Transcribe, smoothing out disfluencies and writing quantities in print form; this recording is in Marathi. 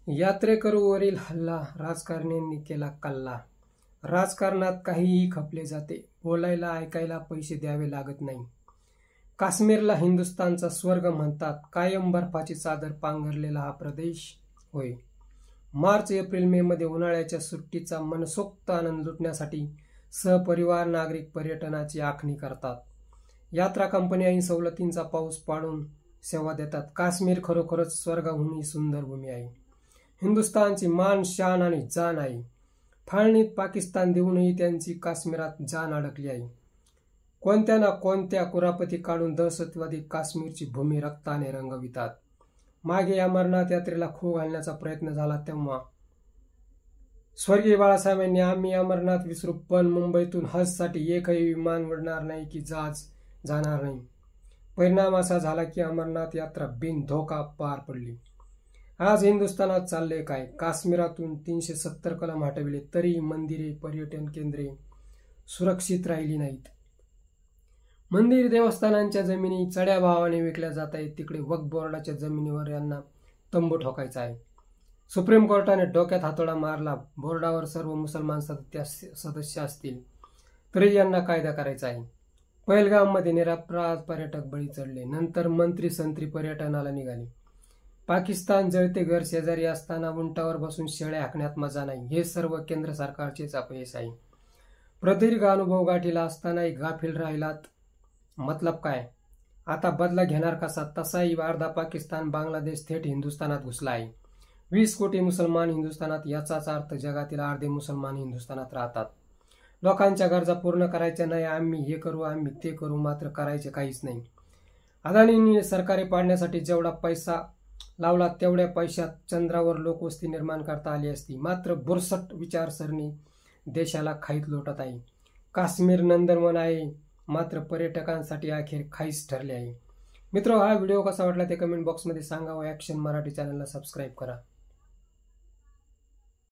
यात्रेकरूवरील हल्ला, राजकारण्यांनी केला कल्ला. राजकारणात काहीही खपले जाते, बोलायला ऐकायला पैसे द्यावे लागत नाही. काश्मीरला हिंदुस्थानचा स्वर्ग म्हणतात. कायम बर्फाची चादर पांघरलेला हा प्रदेश होय. मार्च, एप्रिल, मे मध्ये उन्हाळ्याच्या सुट्टीचा मनसोक्त आनंद लुटण्यासाठी सहपरिवार नागरिक पर्यटनाची आखणी करतात. यात्रा कंपन्याही सवलतींचा पाऊस पाडून सेवा देतात. काश्मीर खरोखरच स्वर्गाहूनही सुंदर भूमी आहे. हिंदुस्थानची मान, शान आणि जान आहे. फाळणीत पाकिस्तान देऊनही त्यांची काश्मीरात जान अडकली आहे. कोणत्या ना कोणत्या कुरापती काढून दहशतवादी काश्मीरची भूमी रक्ताने रंगवितात. मागे अमरनाथ यात्रेला खो घालण्याचा प्रयत्न झाला तेव्हा स्वर्गीय बाळासाहेबांनी आम्ही अमरनाथ विसरू, पण मुंबईतून हजसाठी एकही विमान उडणार नाही की जहाज जाणार नाही. परिणाम असा झाला की अमरनाथ यात्रा बिन धोका पार पडली. आज हिंदुस्थानात चालले काय? काश्मीरातून 370 कलम हटविले तरी मंदिरे, पर्यटन केंद्रे सुरक्षित राहिली नाहीत. मंदिर देवस्थानांच्या जमिनी चढ्या भावाने विकल्या जात आहेत. तिकडे वक्फ बोर्डाच्या जमिनीवर यांना तंबू ठोकायचा आहे. सुप्रीम कोर्टाने डोक्यात हातोडा मारला. बोर्डावर सर्व मुसलमान सदस्य असतील तरी यांना कायदा करायचा आहे. पहलगाममध्ये निरपराध पर्यटक बळी चढले. नंतर मंत्री संत्री पर्यटनाला निघाले. पाकिस्तान जळते घर शेजारी असताना उंटावर बसून शेळ्या हाकण्यात मजा नाही. हे सर्व केंद्र सरकारचेच अपयश आहे. प्रदीर्घ अनुभव गाठीला असतानाही गाफील राहिलात. मतलब काय? आता बदला घेणार कसा? तसाही अर्धा पाकिस्तान, बांगलादेश थेट हिंदुस्थानात घुसला आहे. 20 कोटी मुसलमान हिंदुस्थानात, याचाच अर्थ जगातील अर्धे मुसलमान हिंदुस्थानात राहतात. लोकांच्या गरजा पूर्ण करायच्या नाही. आम्ही हे करू, आम्ही ते करू, मात्र करायचे काहीच नाही. अदानींनी सरकारी पाडण्यासाठी जेवढा पैसा लावला तेवढ्या पैशात चंद्रावर लोकवस्ती निर्माण करता आली असती. मात्र बुरसट विचारसरणी देशाला खाईत लोटत आहे. काश्मीर नंदनवन आहे, मात्र पर्यटकांसाठी अखेर खाईच ठरले आहे. मित्र, हा व्हिडिओ कसा वाटला ते कमेंट बॉक्समध्ये सांगा व ॲक्शन मराठी चॅनलला सबस्क्राईब करा.